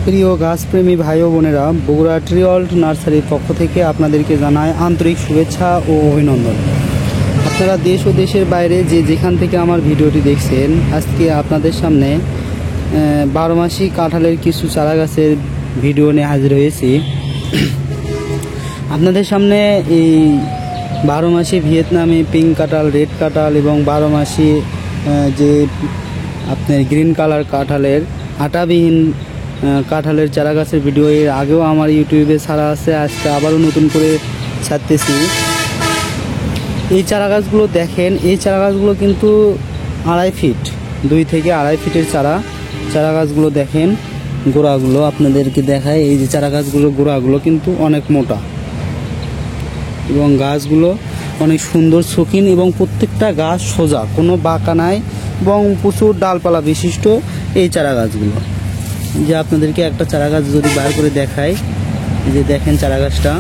প্রিয় গাছপ্রেমী ভাই ও বোনেরা, বগুড়া ট্রি ওয়ার্ল্ড নার্সারির পক্ষ থেকে আপনাদেরকে জানায় আন্তরিক শুভেচ্ছা ও অভিনন্দন। আপনারা দেশ ও দেশের বাইরে যে যেখান থেকে আমার ভিডিওটি দেখছেন, আজকে আপনাদের সামনে 12 মাসি কাঁঠালের কিছু চারা গাছের ভিডিও নিয়ে হাজির হয়েছি। আপনাদের সামনে এই 12 মাসি ভিয়েতনামি পিঙ্ক কাঁঠাল, রেড কাঁঠাল এবং 12 মাসি যে আপনার গ্রিন কালার কাঁঠালের আটাবিহীন কাঁঠালের চারা গাছের ভিডিও এর আগেও আমার ইউটিউবে ছাড়া আছে, আজকে আবারও নতুন করে ছাড়তেছি। এই চারা গাছগুলো দেখেন, এই চারা গাছগুলো কিন্তু 2.5 ফিট, 2 থেকে 2.5 ফিটের চারা গাছগুলো দেখেন। গোড়াগুলো আপনাদেরকে দেখায়, এই যে চারা গাছগুলো গোড়াগুলো কিন্তু অনেক মোটা এবং গাছগুলো অনেক সুন্দর শৌখিন এবং প্রত্যেকটা গাছ সোজা, কোনো বাঁকা নাই এবং প্রচুর ডালপালা বিশিষ্ট এই চারা গাছগুলো। যে আপনাদেরকে একটা চারা গাছ যদি বার করে দেখায়, এই যে দেখেন চারা গাছটা,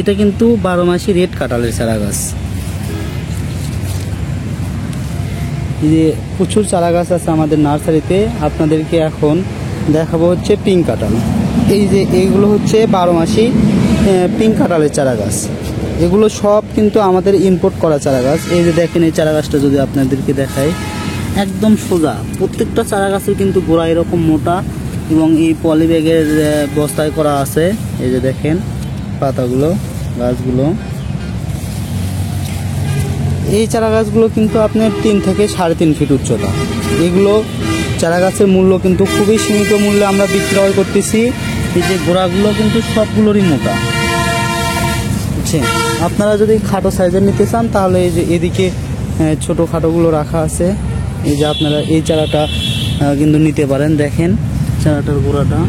এটা কিন্তু 12 মাসি রেড কাঁঠালের চারা গাছ। এই যে প্রচুর চারা গাছ আছে আমাদের নার্সারিতে। আপনাদেরকে এখন দেখাবো হচ্ছে পিঙ্ক কাঁঠাল। এই যে এইগুলো হচ্ছে 12 মাসি পিঙ্ক কাঁঠালের চারা গাছ। এগুলো সব কিন্তু আমাদের ইম্পোর্ট করা চারা গাছ। এই যে দেখেন এই চারা গাছটা যদি আপনাদেরকে দেখায়, একদম সোজা, প্রত্যেকটা চারা গাছের কিন্তু গোড়া এরকম মোটা এবং এই পলি ব্যাগের বস্তায় করা আছে। এই যে দেখেন পাতাগুলো, গাছগুলো, এই চারা গাছগুলো কিন্তু আপনার 3 থেকে 3.5 ফিট উচ্চতা। এগুলো চারা গাছের মূল্য কিন্তু খুবই সীমিত মূল্যে আমরা বিক্রয় করতেছি। এই যে গোড়াগুলো কিন্তু সবগুলোরই মোটা। বুঝছেন? আপনারা যদি খাটো সাইজের নিতে চান তাহলে এই যে এদিকে ছোটো খাটোগুলো রাখা আছে। এই যে আপনারা এই চারাটা কিন্তু নিতে পারেন। দেখেন চারাটার গোড়াটা,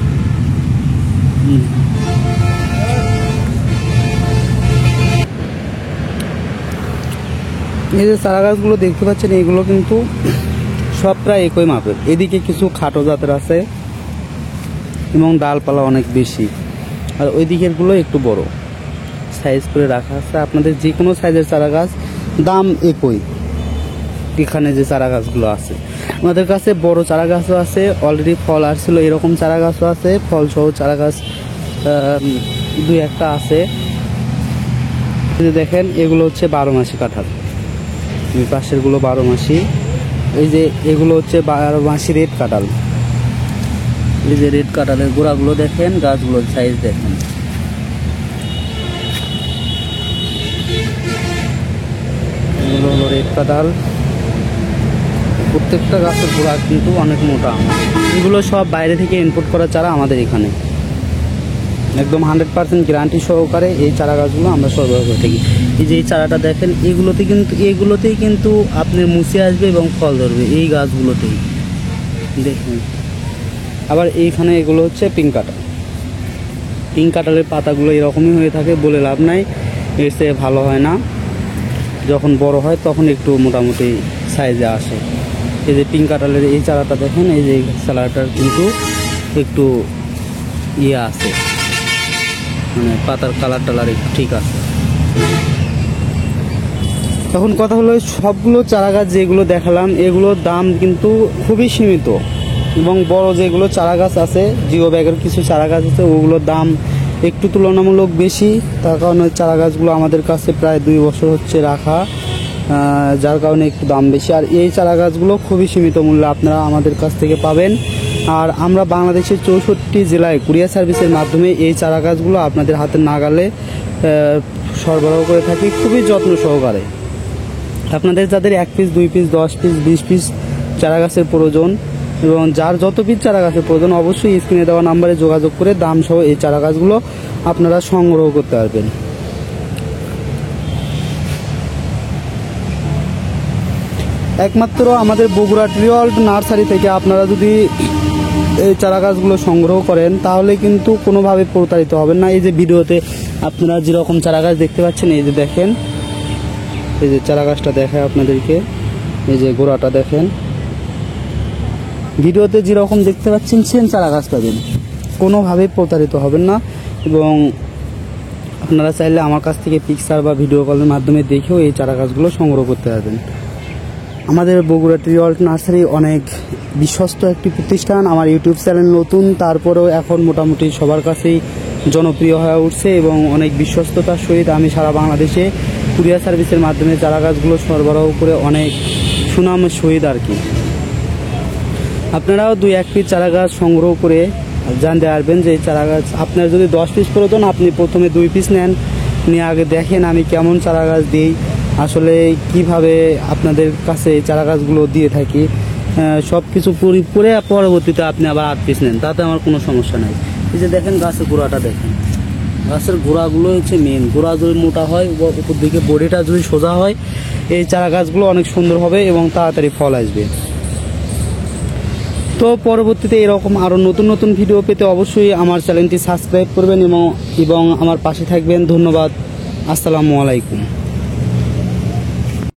এই যে চারা গাছগুলো দেখতে পাচ্ছেন, এগুলো কিন্তু সব প্রায় একই মাপের। এদিকে কিছু খাটো জাতের আছে এবং ডালপালা অনেক বেশি, আর ওই দিকেরগুলো একটু বড় সাইজ করে রাখা আছে। আপনাদের যে কোনো সাইজের চারা গাছ দাম একই। এখানে যে চারা গাছগুলো আছে আমাদের কাছে বড় চারা গাছও আছে, অলরেডি ফল আসছিল এরকম চারা গাছও আছে, ফল সহ চারা গাছ 2-1টা আছে। দেখেন এগুলো হচ্ছে 12 মাসি কাঁঠাল, এই পাশেরগুলো 12 মাসি। এই যে এগুলো হচ্ছে 12 মাসি রেড কাঁঠাল। এই যে রেড কাঁঠালের গোড়াগুলো দেখেন, গাছগুলোর সাইজ দেখেন। এগুলো হলো রেড কাঁঠাল। প্রত্যেকটা গাছের গোড়া কিন্তু অনেক মোটা। এগুলো সব বাইরে থেকে ইম্পোর্ট করা চারা আমাদের এখানে একদম 100% গ্যারান্টি সহকারে এই চারা গাছগুলো আমরা সরবরাহ করে থাকি। এই যে এই চারাটা দেখেন, এগুলোতেই কিন্তু আপনার মুছে আসবে এবং ফল ধরবে এই গাছগুলোতেই। দেখুন আবার এইখানে এগুলো হচ্ছে পিঙ্ক কাঁঠাল। পিঙ্ক কাঁঠালের পাতাগুলো এরকমই হয়ে থাকে, বলে লাভ নাই, এর চেয়ে ভালো হয় না। যখন বড় হয় তখন একটু মোটামুটি সাইজে আসে। এই যে পিঙ্ক কাঁঠালের এই চারাটা দেখেন, এই যে চারাটার কিন্তু একটু ইয়ে আছে, মানে পাতার কালার টালার একটু ঠিক আছে। এখন কথা হলো, সবগুলো চারা গাছ যেগুলো দেখালাম এগুলোর দাম কিন্তু খুবই সীমিত এবং বড় যেগুলো চারা গাছ আছে, জিও ব্যাগের কিছু চারা গাছ আছে, ওগুলোর দাম একটু তুলনামূলক বেশি। তার কারণে চারা গাছগুলো আমাদের কাছে প্রায় 2 বছর হচ্ছে রাখা, যার কারণে একটু দাম বেশি। আর এই চারা গাছগুলো খুবই সীমিত মূল্যে আপনারা আমাদের কাছ থেকে পাবেন। আর আমরা বাংলাদেশের 64টি জেলায় কুরিয়ার সার্ভিসের মাধ্যমে এই চারা গাছগুলো আপনাদের হাতের নাগালে সরবরাহ করে থাকি খুবই যত্ন সহকারে। আপনাদের যাদের 1 পিস, 2 পিস, 10 পিস, 20 পিস চারা গাছের প্রয়োজন এবং যার যত পিস চারা গাছের প্রয়োজন, অবশ্যই স্ক্রিনে দেওয়া নাম্বারে যোগাযোগ করে দাম সহ এই চারা গাছগুলো আপনারা সংগ্রহ করতে পারবেন। একমাত্র আমাদের বগুড়া ট্রি ওয়ার্ল্ড নার্সারি থেকে আপনারা যদি এই চারা গাছগুলো সংগ্রহ করেন তাহলে কিন্তু কোনোভাবে প্রতারিত হবেন না। এই যে ভিডিওতে আপনারা যেরকম চারা গাছ দেখতে পাচ্ছেন, এই যে দেখেন, এই যে চারা গাছটা দেখায় আপনাদেরকে, এই যে গোড়াটা দেখেন, ভিডিওতে যেরকম দেখতে পাচ্ছেন সেম চারা গাছ পাবেন, কোনোভাবে প্রতারিত হবেন না। এবং আপনারা চাইলে আমার কাছ থেকে পিকচার বা ভিডিও কলের মাধ্যমে দেখেও এই চারা গাছগুলো সংগ্রহ করতে পারবেন। আমাদের বগুড়া ট্রি ওয়ার্ল্ড নার্সারি অনেক বিশ্বস্ত একটি প্রতিষ্ঠান। আমার ইউটিউব চ্যানেল নতুন, তারপরেও এখন মোটামুটি সবার কাছেই জনপ্রিয় হয়ে উঠছে এবং অনেক বিশ্বস্ততার সহিত আমি সারা বাংলাদেশে কুরিয়ার সার্ভিসের মাধ্যমে চারা গাছগুলো সরবরাহ করে অনেক সুনামের সহিত আর কি। আপনারাও 2-1 পিস চারা গাছ সংগ্রহ করে জানতে পারবেন যে চারা গাছ আপনার যদি 10 পিস প্রয়োজন, আপনি প্রথমে 2 পিস নেন, নিয়ে আগে দেখেন আমি কেমন চারা গাছ দিই, আসলে কিভাবে আপনাদের কাছে চারা গাছগুলো দিয়ে থাকি, সব কিছু করে পরবর্তীতে আপনি আবার 8 পিস নেন, তাতে আমার কোনো সমস্যা নাই। এই যে দেখেন গাছের গোড়াটা দেখেন, গাছের গোড়াগুলো হচ্ছে মেন। গোড়া যদি মোটা হয়, উপর দিকে বডিটা যদি সোজা হয়, এই চারা গাছগুলো অনেক সুন্দর হবে এবং তাড়াতাড়ি ফল আসবে। তো পরবর্তীতে এরকম আরও নতুন নতুন ভিডিও পেতে অবশ্যই আমার চ্যানেলটি সাবস্ক্রাইব করবেন এবং আমার পাশে থাকবেন। ধন্যবাদ। আসসালামু আলাইকুম।